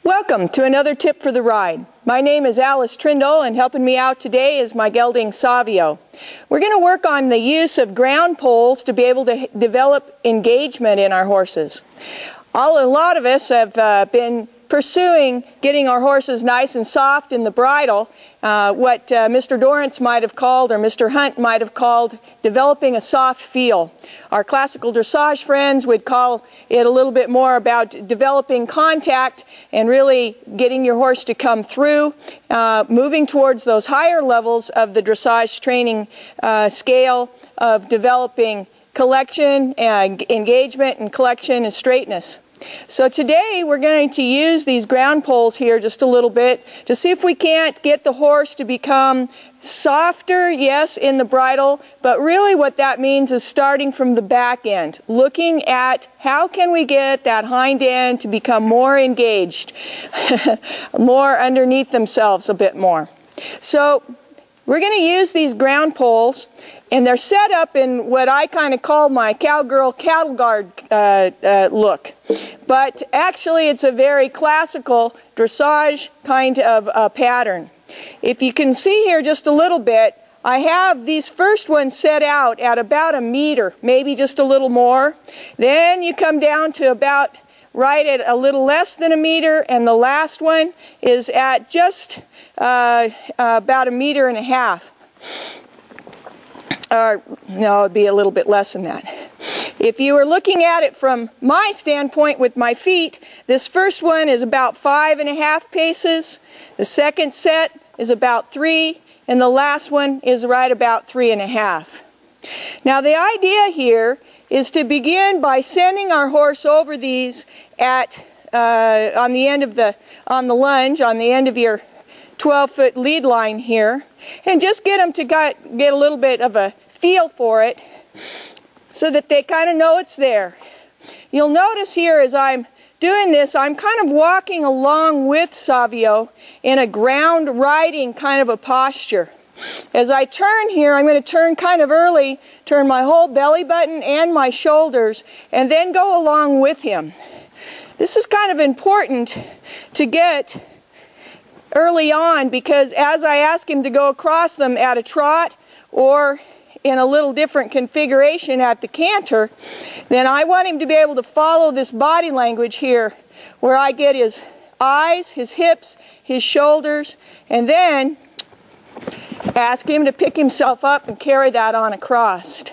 Welcome to another tip for the ride. My name is Alice Trindle, and helping me out today is my gelding Savio. We're going to work on the use of ground poles to be able to develop engagement in our horses. A lot of us have been pursuing getting our horses nice and soft in the bridle, what Mr. Dorrance might have called, or Mr. Hunt might have called, developing a soft feel. Our classical dressage friends would call it a little bit more about developing contact and really getting your horse to come through, moving towards those higher levels of the dressage training scale of developing collection, engagement, and collection and straightness. So today we're going to use these ground poles here just a little bit to see if we can't get the horse to become softer, yes, in the bridle, but really what that means is starting from the back end, looking at how can we get that hind end to become more engaged, more underneath themselves a bit more. So we're going to use these ground poles, and they're set up in what I kind of call my cowgirl cattle guard look. But actually it's a very classical dressage kind of pattern. If you can see here just a little bit, I have these first ones set out at about a meter, maybe just a little more. Then you come down to about right at a little less than a meter, and the last one is at just about a meter and a half. Or no, it'd be a little bit less than that. If you were looking at it from my standpoint with my feet, this first one is about 5.5 paces. The second set is about 3, and the last one is right about 3.5. Now the idea here is to begin by sending our horse over these at on the end of the lunge, on the end of your 12-foot lead line here, and just get them to get a little bit of a feel for it so that they kind of know it's there. You'll notice here as I'm doing this, I'm kind of walking along with Savio in a ground riding kind of a posture. As I turn here, I'm going to turn kind of early, turn my whole belly button and my shoulders, and then go along with him. This is kind of important to get early on, because as I ask him to go across them at a trot or in a little different configuration at the canter, then I want him to be able to follow this body language here, where I get his eyes, his hips, his shoulders, and then ask him to pick himself up and carry that on across.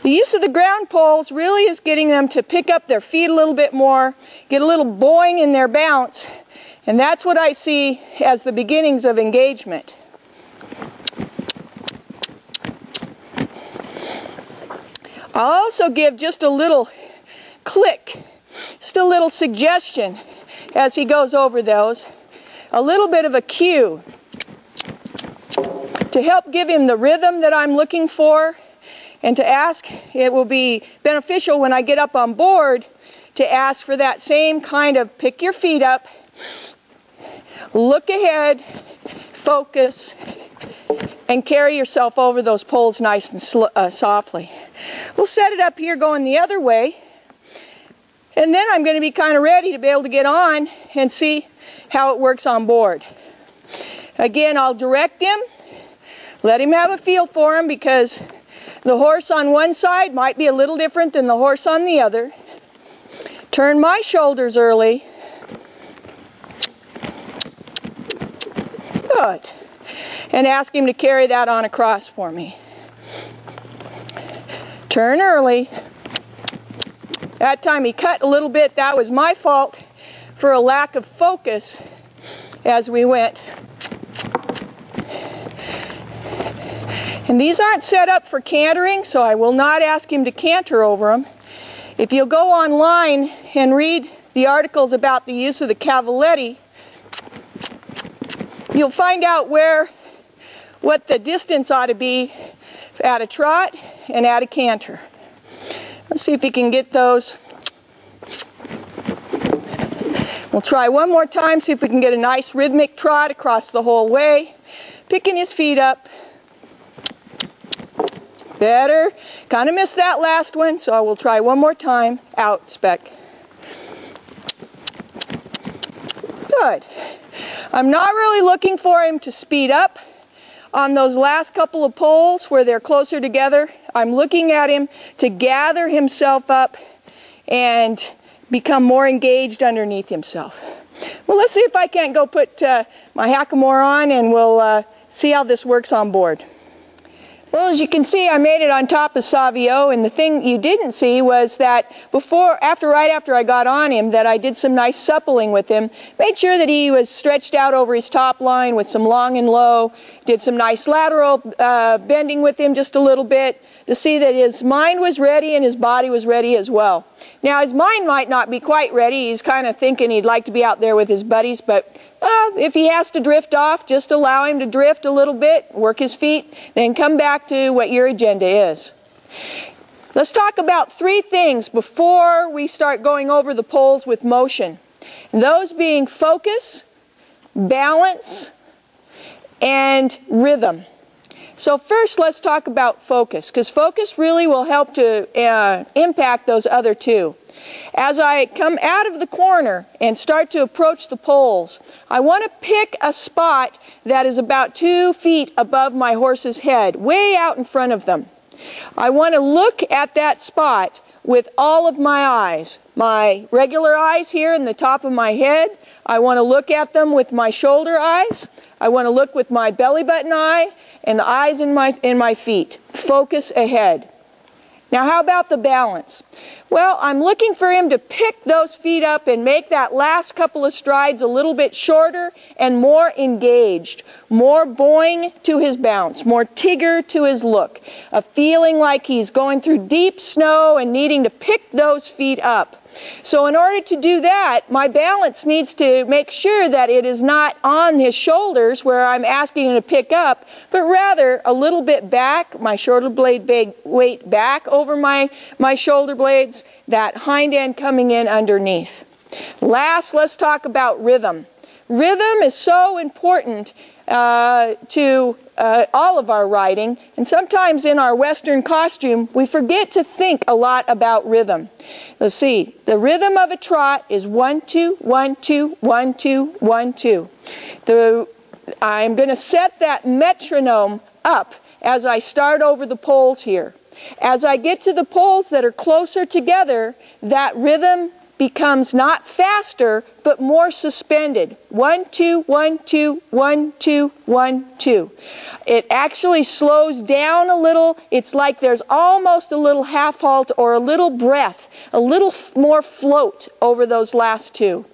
The use of the ground poles really is getting them to pick up their feet a little bit more, get a little boing in their bounce, and that's what I see as the beginnings of engagement. I'll also give just a little click, just a little suggestion as he goes over those, a little bit of a cue to help give him the rhythm that I'm looking for, and to ask, it will be beneficial when I get up on board to ask for that same kind of pick your feet up, look ahead, focus, and carry yourself over those poles nice and softly. We'll set it up here going the other way, and then I'm going to be kind of ready to be able to get on and see how it works on board. Again, I'll direct him, let him have a feel for him, because the horse on one side might be a little different than the horse on the other. Turn my shoulders early. Good. And ask him to carry that on across for me. Turn early. That time he cut a little bit. That was my fault for a lack of focus as we went. And these aren't set up for cantering, so I will not ask him to canter over them. If you'll go online and read the articles about the use of the cavaletti, you'll find out what the distance ought to be at a trot and at a canter. Let's see if we can get those. We'll try one more time, see if we can get a nice rhythmic trot across the whole way, picking his feet up. Better. Kind of missed that last one, so I will try one more time. Out, spec. Good. I'm not really looking for him to speed up on those last couple of poles where they're closer together. I'm looking at him to gather himself up and become more engaged underneath himself. Well, let's see if I can't go put my hackamore on, and we'll see how this works on board. Well, as you can see, I made it on top of Savio, and the thing you didn't see was that right after I got on him, that I did some nice suppling with him, made sure that he was stretched out over his top line with some long and low, did some nice lateral bending with him just a little bit to see that his mind was ready and his body was ready as well. Now, his mind might not be quite ready. He's kind of thinking he'd like to be out there with his buddies, but if he has to drift off, just allow him to drift a little bit, work his feet, then come back to what your agenda is. Let's talk about 3 things before we start going over the poles with motion. Those being focus, balance, and rhythm. So first, let's talk about focus, because focus really will help to impact those other 2. As I come out of the corner and start to approach the poles, I want to pick a spot that is about 2 feet above my horse's head, way out in front of them. I want to look at that spot with all of my eyes. My regular eyes here in the top of my head. I want to look at them with my shoulder eyes. I want to look with my belly button eye and the eyes in my feet. Focus ahead. Now, how about the balance? Well, I'm looking for him to pick those feet up and make that last couple of strides a little bit shorter and more engaged, more boing to his bounce, more Tigger to his look, a feeling like he's going through deep snow and needing to pick those feet up. So in order to do that, my balance needs to make sure that it is not on his shoulders where I'm asking him to pick up, but rather a little bit back, my shoulder blade weight back over my shoulder blades, that hind end coming in underneath. Last, let's talk about rhythm. Rhythm is so important to all of our riding, and sometimes in our Western costume we forget to think a lot about rhythm. Let's see, the rhythm of a trot is 1, 2, 1, 2, 1, 2, 1, 2. I'm going to set that metronome up as I start over the poles here. As I get to the poles that are closer together, that rhythm becomes not faster, but more suspended. 1, 2, 1, 2, 1, 2, 1, 2. It actually slows down a little. It's like there's almost a little half halt or a little breath, a little more float over those last 2.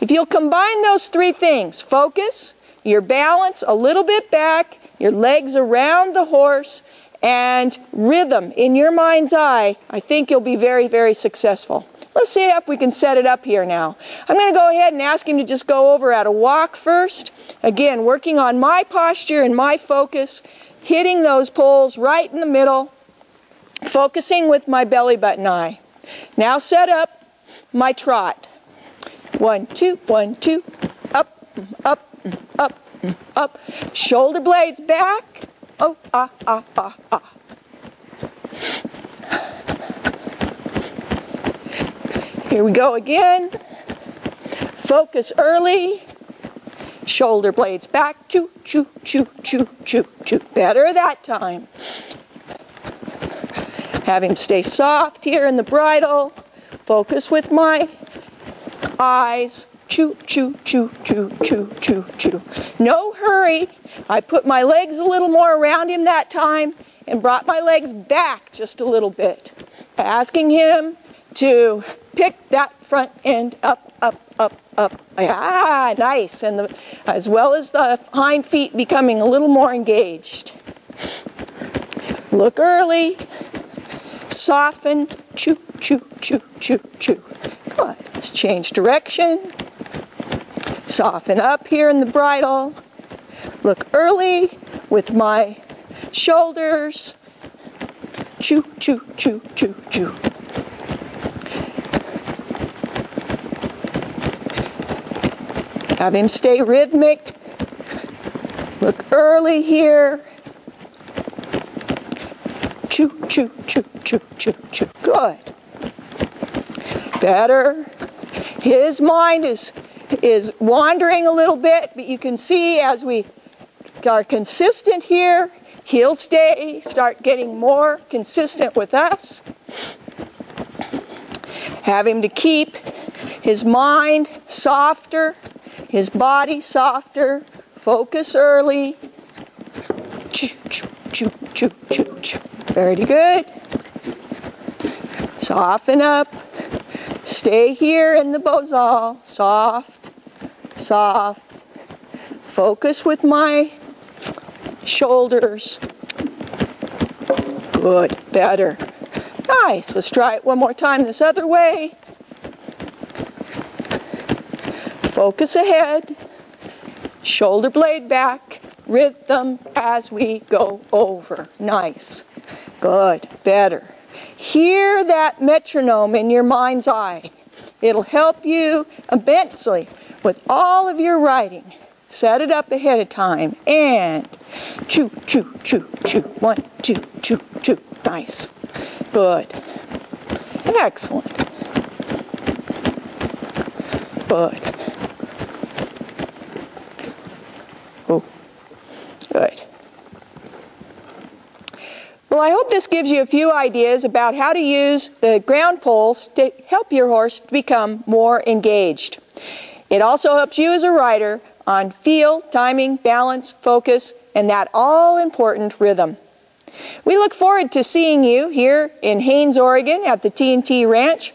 If you'll combine those 3 things, focus, your balance a little bit back, your legs around the horse, and rhythm in your mind's eye, I think you'll be very, very successful. Let's see if we can set it up here now. I'm going to go ahead and ask him to just go over at a walk first. Again, working on my posture and my focus, hitting those poles right in the middle, focusing with my belly button eye. Now set up my trot. 1, 2, 1, 2, up, up, up, up. Shoulder blades back. Oh, ah, ah, ah, ah. Here we go again. Focus early. Shoulder blades back. Choo, choo, choo, choo, choo, choo. Better that time. Have him stay soft here in the bridle. Focus with my eyes. Choo, choo, choo, choo, choo, choo, choo. No hurry. I put my legs a little more around him that time and brought my legs back just a little bit. Asking him to pick that front end up, up, up, up. Ah, nice. And as well as the hind feet becoming a little more engaged. Look early. Soften. Choo, choo, choo, choo, choo. Good. Let's change direction. Soften up here in the bridle. Look early with my shoulders. Choo, choo, choo, choo, choo. Have him stay rhythmic. Look early here. Choo, choo, choo, choo, choo, choo. Good. Better. His mind is is wandering a little bit, but you can see as we are consistent here, he'll start getting more consistent with us. Have him to keep his mind softer, his body softer, focus early. Choo, choo, choo, choo, choo, choo. Very good. Soften up. Stay here in the bozal. Soft, soft. Focus with my shoulders. Good, better. Nice. Let's try it one more time this other way. Focus ahead. Shoulder blade back. Rhythm as we go over. Nice. Good, better. Hear that metronome in your mind's eye. It'll help you immensely with all of your writing. Set it up ahead of time. And choo, choo, choo, choo. 1, 2, choo, choo. Nice. Good. Excellent. Good. Oh, good. Well, I hope this gives you a few ideas about how to use the ground poles to help your horse become more engaged. It also helps you as a rider on feel, timing, balance, focus, and that all-important rhythm. We look forward to seeing you here in Haines, Oregon at the T&T Ranch.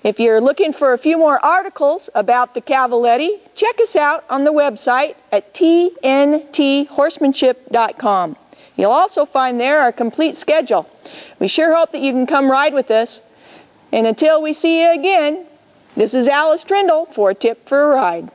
If you're looking for a few more articles about the Cavaletti, check us out on the website at tnthorsemanship.com. You'll also find there our complete schedule. We sure hope that you can come ride with us. And until we see you again, this is Alice Trindle for A Tip for a Ride.